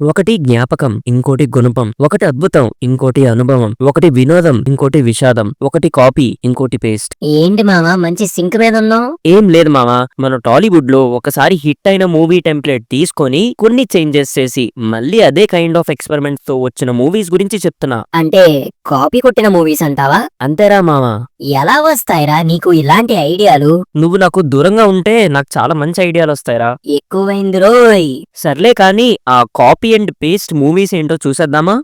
ఒకటి జ్ఞాపకం, ఇంకోటి గుణపం. ఒకటి అద్భుతం, ఇంకోటి అనుభవం. ఒకటి వినోదం, ఇంకోటి విషాదం. ఒకటి కాపీ, ఇంకోటి పేస్ట్. ఏంటి మావా మంచి సింక్ మీద ఉన్నావు? ఏం లేదు మామా, మన టాలీవుడ్ లో ఒకసారి హిట్ అయిన మూవీ టెంప్లెట్ తీసుకొని కొన్ని చేంజెస్ చేసి మళ్ళీ అదే కైండ్ ఆఫ్ ఎక్స్పెరిమెంట్స్ తో వచ్చిన మూవీస్ గురించి చెప్తున్నా. అంటే కాపీ కొట్టిన మూవీస్ అంటావా? అంతేరా మామా. ఎలా వస్తాయిరా నీకు ఇలాంటి ఐడియాలు? నువ్వు నాకు దూరంగా ఉంటే నాకు చాలా మంచి ఐడియాలు వస్తాయిరా. ఎక్కువైంది రోయ్. సర్లే కానీ ఆ కాపీ అండ్ పేస్ట్ మూవీస్ ఏంటో చూసేద్దామా?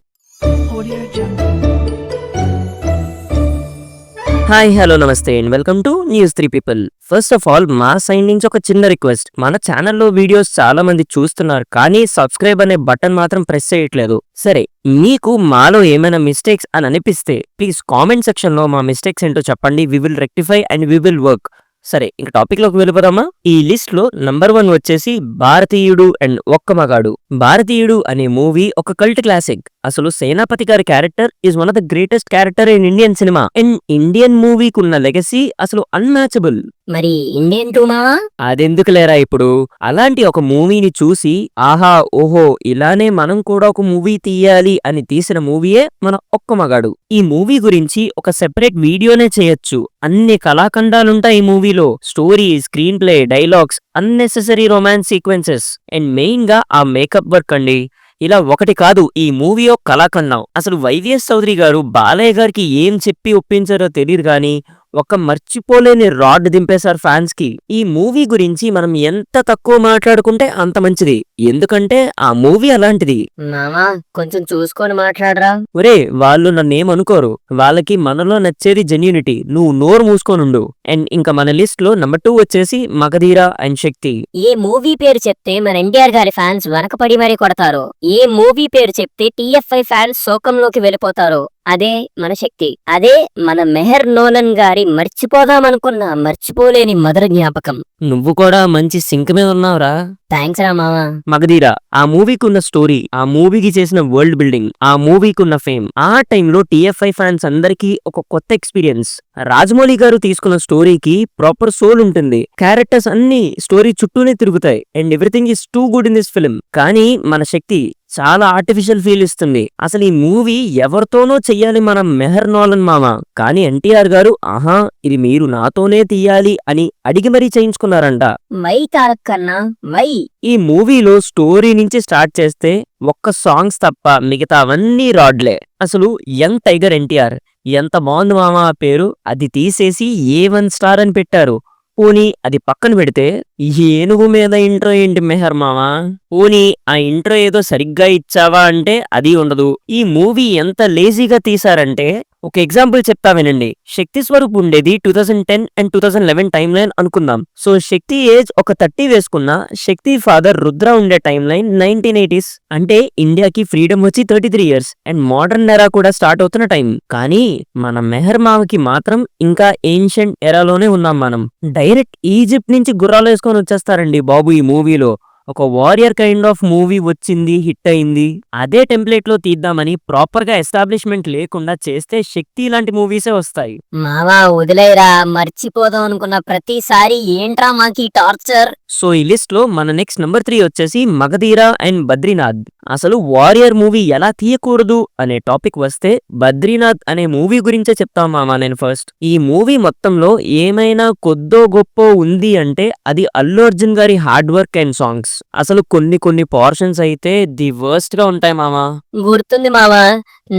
హాయ్, హలో, నమస్తే and welcome to news 3 people. First of all మా సైడ్ నుంచి ఒక చిన్న రిక్వెస్ట్. మన ఛానల్లో వీడియోస్ చాలా మంది చూస్తున్నారు, కానీ సబ్స్క్రైబ్ అనే బటన్ మాత్రం ప్రెస్ చేయట్లేదు. సరే, మీకు మాలో ఏమైనా మిస్టేక్స్ అని అనిపిస్తే ప్లీజ్ కామెంట్ సెక్షన్ లో మా మిస్టేక్స్ ఏంటో చెప్పండి. We will rectify and we will work. సరే, ఇంక టాపిక్ లోకి వెళ్ళిపోదామా? ఈ లిస్ట్ లో నంబర్ 1 వచ్చేసి భారతీయుడు అండ్ ఒక్క మగాడు. భారతీయుడు అనే మూవీ ఒక కల్ట్ క్లాసిక్. అసలు సేనాపతి గారి character is one of the greatest character in Indian cinema. And Indian మూవీకి ఉన్న లెగసీ అసలు అన్మ్యాచబుల్. మరి ఇండియన్ టూ మావా? అదెందుకు లేరా ఇప్పుడు. అలాంటి ఒక మూవీని చూసి ఆహా ఓహో ఇలానే మనం కూడా ఒక మూవీ తీయాలి అని తీసిన మూవీయే మన ఒక్క మగాడు. ఈ మూవీ గురించి ఒక సెపరేట్ వీడియోనే చేయొచ్చు. అన్ని కళాఖండాలుంటాయి ఈ మూవీలో. Story, screen play, dialogues, unnecessary romance sequences and main గా ఆ మేకప్ వర్క్ అండి. ఇలా ఒకటి కాదు, ఈ మూవీ ఒక కళాఖండం. అసలు వైవిఎస్ చౌదరి గారు బాలయ్య గారికి ఏం చెప్పి ఒప్పించారో తెలియదు కానీ ఒక మర్చిపోలేని రాడ్ దింపేశారు ఫ్యాన్స్ కి. ఈ మూవీ గురించి మనం ఎంత తక్కువ మాట్లాడుకుంటే అంత మంచిది, ఎందుకంటే ఆ మూవీ అలాంటిది. మావా కొంచెం చూసుకొని మాట్లాడరా. ఒరే, వాళ్ళు నన్నేమనుకోరు. వాళ్ళకి మనలో నచ్చేది జెన్యూనిటీ. నువ్వు నోరు మూసుకోనుండు. అండ్ ఇంకా మన లిస్ట్ లో నంబర్ 2 వచ్చేసి Magadheera and Shakti. A movie పేరు చెప్తే మన ఎన్టీఆర్ గారి ఫ్యాన్స్ వెనకపడి మరీ కొడతారు. ఏ మూవీ పేరు చెప్తే టీఎఫ్ఐ ఫ్యాన్స్ శోకంలోకి వెళ్ళిపోతారు. అదే మన శక్తి. అదే మన మెహర్ నోలన్ గారి మర్చిపోదామనుకున్న మర్చిపోలేని మధుర జ్ఞాపకం. నువ్వు కూడా మంచి సింక్ మీద ఉన్నావురా. థ్యాంక్స్ రా మావా. మగధీర ఆ మూవీకి ఉన్న స్టోరీ, ఆ మూవీకి చేసిన వరల్డ్ బిల్డింగ్, ఆ మూవీకి ఉన్న ఫేమ్, ఆ టైంలో టీఎఫ్ఐ ఫ్యాన్స్ అందరికీ ఒక కొత్త ఎక్స్పీరియన్స్. రాజమౌళి గారు తీసుకున్న స్టోరీకి ప్రాపర్ సోల్ ఉంటుంది. క్యారెక్టర్స్ అన్ని స్టోరీ చుట్టూనే తిరుగుతాయి and everything is too good in this film. కానీ మన శక్తి చాలా ఆర్టిఫిషియల్ ఫీల్ ఇస్తుంది. అసలు ఈ మూవీ ఎవరితోనో చెయ్యాలి మన మెహర్ నోలన్ మామ, కానీ ఎన్టీఆర్ గారు ఆహా ఇది మీరు నాతోనే తీయాలి అని అడిగి మరీ చేయించుకున్నారంట. వై తారక్ కన్నా వై. ఈ మూవీలో స్టోరీ నుంచి స్టార్ట్ చేస్తే ఒక్క సాంగ్స్ తప్ప మిగతా అవన్నీ రాడ్లే. అసలు యంగ్ టైగర్ ఎన్టీఆర్ ఎంత బాగుంది మామ ఆ పేరు. అది తీసేసి A1 స్టార్ అని పెట్టారు. పోనీ అది పక్కన పెడితే ఈ ఏనుగు మీద ఇంట్రో ఏంటి మెహర్ మామా? పోనీ ఆ ఇంట్రో ఏదో సరిగ్గా ఇచ్చావా అంటే అది ఉండదు. ఈ మూవీ ఎంత లేజీగా తీసారంటే ఒక ఎగ్జాంపుల్ చెప్తా వినండి. శక్తి స్వరూప్ ఉండేది 2010 అండ్ 2011 టైమ్ లైన్ అనుకుందాం. సో శక్తి ఏజ్ ఒక 30 వేసుకున్న, శక్తి ఫాదర్ రుద్ర ఉండే టైం లైన్ 1980s. అంటే ఇండియాకి ఫ్రీడమ్ వచ్చి 33 ఇయర్స్ అండ్ మోడర్న్ ఎరా కూడా స్టార్ట్ అవుతున్న టైం. కానీ మన మెహర్ మామకి మాత్రం ఇంకా ఏన్షియంట్ ఎరాలోనే ఉన్నాం మనం. డైరెక్ట్ ఈజిప్ట్ నుంచి గుర్రాలు వేసుకొని వచ్చేస్తారండి బాబు. ఈ మూవీలో ఒక వారియర్ కైండ్ ఆఫ్ మూవీ వచ్చింది, హిట్ అయింది. అదే టెంప్లెట్ లో తీద్దామని ప్రాపర్ గా ఎస్టాబ్లిష్మెంట్ లేకుండా చేస్తే శక్తి ఇలాంటి మూవీసే వస్తాయి. మావా వదిలేరా, మర్చిపోదాం అనుకున్న ప్రతిసారి ఏంట్రా మాకి టార్చర్. సో ఈ లిస్ట్ లో మన నెక్స్ట్ నంబర్ 3 వచ్చేసి మగధీర అండ్ బద్రీనాథ్. అసలు వారియర్ మూవీ ఎలా తీయకూడదు అనే టాపిక్ వస్తే బద్రీనాథ్ అనే మూవీ గురించే చెప్తాం మామా నేను ఫస్ట్. ఈ మూవీ మొత్తంలో ఏమైనా కొద్దో గొప్ప ఉంది అంటే అది అల్లు అర్జున్ గారి హార్డ్ వర్క్ అండ్ సాంగ్స్. అసలు కొన్ని పోర్షన్స్ అయితే ది వర్స్ట్ గా ఉంటాయి మామా. గుర్తుంది మావా,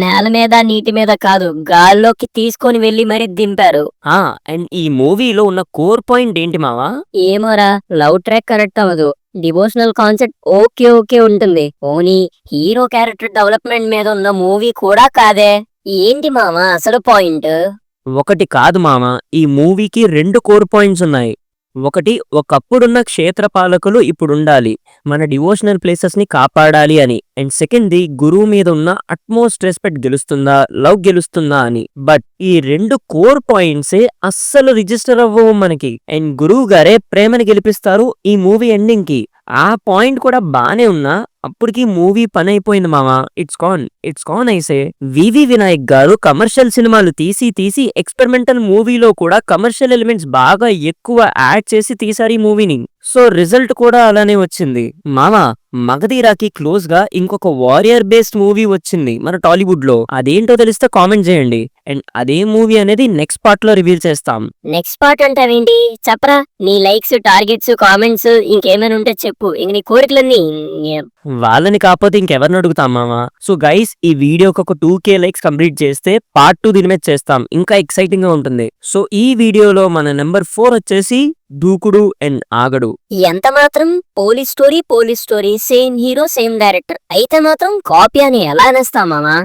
నేల మీద నీటి మీద కాదు గాల్లోకి తీసుకొని వెళ్లి మరి దింపారు. అండ్ ఈ మూవీలో ఉన్న కోర్ పాయింట్ ఏంటి మావా? ఏమోరా, లవ్ ట్రాక్ కనెక్ట్ అవ్వదు. డివోషనల్ కాన్సెప్ట్ ఓకే ఉంటుంది. ఓనీ హీరో క్యారెక్టర్ డెవలప్మెంట్ మీద ఉన్న మూవీ కూడా కాదే. ఏంటి మామా అసలు పాయింట్? ఒకటి కాదు మామా, ఈ మూవీకి 2 కోర్ పాయింట్స్ ఉన్నాయి. ఒకటి, ఒకప్పుడున్న క్షేత్రపాలకులు ఇప్పుడుండాలి, మన డివోషనల్ ప్లేసెస్ ని కాపాడాలి అని. అండ్ సెకండ్ది, గురువు మీద ఉన్న అట్మోస్ట్ రెస్పెక్ట్ గెలుస్తుందా, లవ్ గెలుస్తుందా అని. బట్ ఈ 2 కోర్ పాయింట్సే అస్సలు రిజిస్టర్ అవ్వవు మనకి. అండ్ గురువు గారే ప్రేమని గెలిపిస్తారు ఈ మూవీ ఎండింగ్ కి. ఆ పాయింట్ కూడా బానే ఉన్నా అప్పటికి మూవీ పని అయిపోయింది మామా. ఇట్స్ కాన్ ఐసే. వివి వినాయక్ గారు కమర్షియల్ సినిమాలు తీసి ఎక్స్పెరిమెంటల్ మూవీలో కూడా కమర్షియల్ ఎలిమెంట్స్ బాగా ఎక్కువ యాడ్ చేసి తీసారు ఈ మూవీని. సో రిజల్ట్ కూడా అలానే వచ్చింది. మామా మగధీరాకి క్లోజ్ గా ఇంకొక వారియర్ బేస్డ్ మూవీ వచ్చింది మన టాలీవుడ్ లో. అదేంటో తెలిస్తే కామెంట్ చేయండి. అండ్ అదే మూవీ అనేది నెక్స్ట్ పార్ట్ లో రివీల్ చేస్తాం. నెక్స్ట్ పార్ట్ అంటావేంటి? చెప్పరా, నీ లైక్స్, టార్గెట్స్, కామెంట్స్ ఇంకేమైనా ఉంటే చెప్పు. ఇంక నీ కోరికలన్నీ వాళ్ళని కాకపోతే ఇంకెవరిని అడుగుతాం మామా. సో గైస్, ఈ వీడియోకి ఒక 2K లైక్స్ కంప్లీట్ చేస్తే పార్ట్ 2 దీని మీద చేస్తాం. ఇంకా ఎక్సైటింగ్ గా ఉంటుంది. సో ఈ వీడియోలో మన నెంబర్ 4 వచ్చేసి దూకుడు అండ్ ఆగడు. ఎంత మాత్రం police story same hero same director అయితే మాత్రం కాపీ అని ఎలా అనేస్తాం మామా?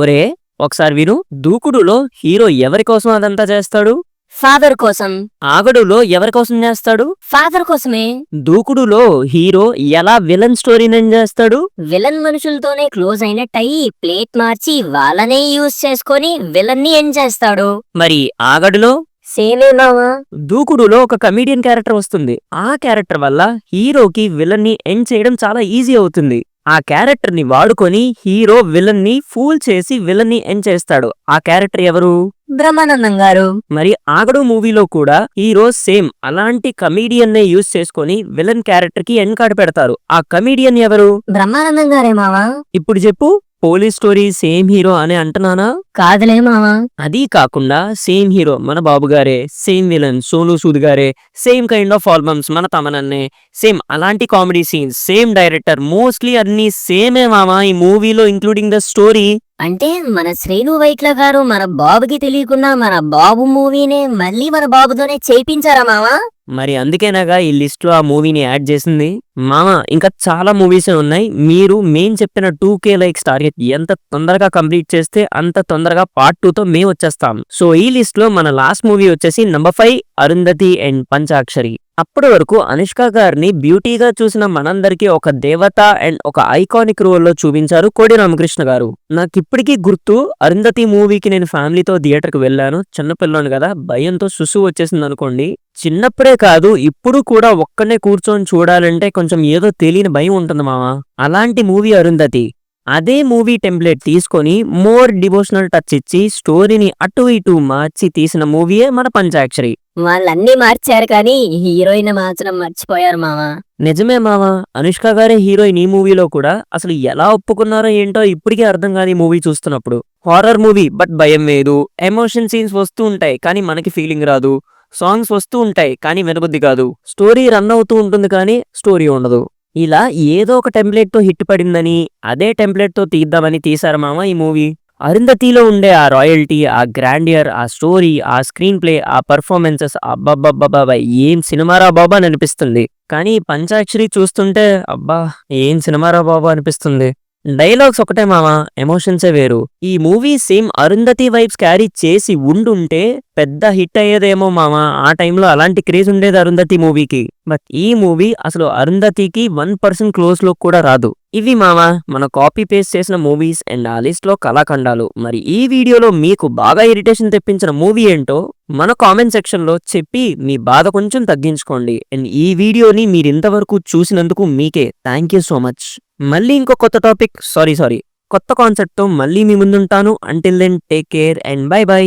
ఒరే ఒకసారి విను. దూకుడులో హీరో ఎవరి కోసం అదంతా చేస్తాడు? ఫాదర్ కోసం. ఆగడులో ఎవరి కోసం చేస్తాడు? ఫాదర్ కోసమే. దూకుడులో హీరో ఎలా విలన్ స్టోరీని చేస్తాడు? విలన్ మనుషులతోనే క్లోజ్ అయినట్టయి ప్లేట్ మార్చి వాళ్ళనే యూజ్ చేసుకొని విలన్ ని ఎండ్ చేస్తాడు. మరి ఆగడులో? సేమే మావా. దూకుడులో ఒక కమీడియన్ క్యారెక్టర్ వస్తుంది. ఆ క్యారెక్టర్ వల్ల హీరోకి విలన్ ని ఎండ్ చేయడం చాలా ఈజీ అవుతుంది. ఆ క్యారెక్టర్ ని వాడుకొని హీరో విలన్ ని ఫూల్ చేసి విలన్ ని ఎండ్ చేస్తాడు. ఆ క్యారెక్టర్ ఎవరు? బ్రహ్మానందం గారు. మరి ఆగడు మూవీలో కూడా హీరో సేమ్ అలాంటి కమీడియన్ నే యూజ్ చేసుకొని విలన్ క్యారెక్టర్ కి ఎండ్ కార్డ్ పెడతారు. ఆ కమీడియన్ ఎవరు? బ్రహ్మానందం గారే మావా. ఇప్పుడు చెప్పు. పోలీస్ స్టోరీ సేమ్ హీరో అని అంటున్నానా? కాదులే మావా. అది కాకుండా సేమ్ హీరో మన బాబు గారే, సేమ్ విలన్ సోను సూద్ గారే, సేమ్ కైండ్ ఆఫ్ ఆల్బమ్స్ మన తమనన్నే, సేమ్ అలాంటి comedy scenes, same director, mostly అన్ని సేమే మామా ఈ మూవీలో ఇంక్లూడింగ్ ద స్టోరీ. అంటే మన శ్రీను వైట్ల గారు మన బాబుకి తెలియకుండా మన బాబు మూవీనే మళ్ళీ మన బాబుతోనే చేయించారా మావా? మరి అందుకేనాగా ఈ లిస్ట్ లో ఆ మూవీని యాడ్ చేసింది. మామ ఇంకా చాలా మూవీసే ఉన్నాయి. మీరు మేం చెప్పిన 2K లైక్స్ టార్గెట్ ఎంత తొందరగా కంప్లీట్ చేస్తే అంత తొందరగా పార్ట్ 2 తో మేము వచ్చేస్తాం. సో ఈ లిస్ట్ లో మన లాస్ట్ మూవీ వచ్చేసి నంబర్ 5 అరుంధతి అండ్ పంచాక్షరి. అప్పటి వరకు అనుష్క గారిని బ్యూటీగా చూసిన మనందరికీ ఒక దేవత అండ్ ఒక ఐకానిక్ రోల్ లో చూపించారు కోడి రామకృష్ణ గారు. నాకిప్పటికీ గుర్తు, అరుంధతి మూవీకి నేను ఫ్యామిలీతో థియేటర్ కి వెళ్ళాను. చిన్నపిల్లని కదా, భయంతో సుసు వచ్చేసింది అనుకోండి. చిన్నప్పుడే కాదు ఇప్పుడు కూడా ఒక్కనే కూర్చొని చూడాలంటే కొంచెం ఏదో తెలియని భయం ఉంటుంది మావా. అలాంటి మూవీ అరుంధతి. అదే మూవీ టెంప్లెట్ తీసుకొని మోర్ డివోషనల్ టచ్ ఇచ్చి స్టోరీని అటు ఇటు మార్చి తీసిన మూవీయే మన పంచాక్షరి. వాళ్ళన్నీ మార్చారు కానీ హీరోయిన్ మార్చడం మర్చిపోయారు మావా. నిజమే మావా, అనుష్క గారే హీరోయిన్ ఈ మూవీలో కూడా. అసలు ఎలా ఒప్పుకున్నారో ఏంటో ఇప్పటికే అర్థం కాదు ఈ మూవీ చూస్తున్నప్పుడు. హారర్ మూవీ బట్ భయం లేదు. ఎమోషన్ సీన్స్ వస్తూ ఉంటాయి కానీ మనకి ఫీలింగ్ రాదు. సాంగ్స్ వస్తూ ఉంటాయి కానీ వినబుద్ధి కాదు. స్టోరీ రన్ అవుతూ ఉంటుంది కానీ స్టోరీ ఉండదు. ఇలా ఏదో ఒక టెంప్లెట్ తో హిట్ పడిందని అదే టెంప్లెట్ తో తీద్దామని తీశారు మామ ఈ మూవీ. అరుంధతిలో ఉండే ఆ రాయల్టీ, ఆ గ్రాండియర్, ఆ స్టోరీ, ఆ స్క్రీన్ ప్లే, ఆ పర్ఫార్మెన్సెస్, అబ్బబ్బబ్బబ్బా ఏం సినిమారా బాబా అని అనిపిస్తుంది. కానీ పంచాక్షరి చూస్తుంటే అబ్బా ఏం సినిమారా బాబా అనిపిస్తుంది. డైలాగ్స్ ఒకటే మామ, ఎమోషన్సే వేరు. ఈ movie same Arundhati vibes carry చేసి ఉండుంటే పెద్ద హిట్ అయ్యేదేమో మామ. ఆ టైంలో అలాంటి క్రేజ్ ఉండేది అరుంధతి మూవీకి. బట్ ఈ మూవీ అసలు అరుంధతికి 1% క్లోజ్ లో కూడా రాదు. ఇవి మామ మన కాపీ పేస్ట్ చేసిన మూవీస్ అండ్ ఆ లిస్ట్ లో కళాఖండాలు. మరి ఈ వీడియోలో మీకు బాగా ఇరిటేషన్ తెప్పించిన మూవీ ఏంటో మన కామెంట్ సెక్షన్ లో చెప్పి మీ బాధ కొంచెం తగ్గించుకోండి. అండ్ ఈ వీడియోని మీరు ఇంతవరకు చూసినందుకు మీకే థ్యాంక్ యూ సో మచ్. మళ్ళీ ఇంకో కొత్త టాపిక్, సారీ కొత్త కాన్సెప్ట్ తో మళ్ళీ మీ ముందుంటాను. Until then take care and bye by.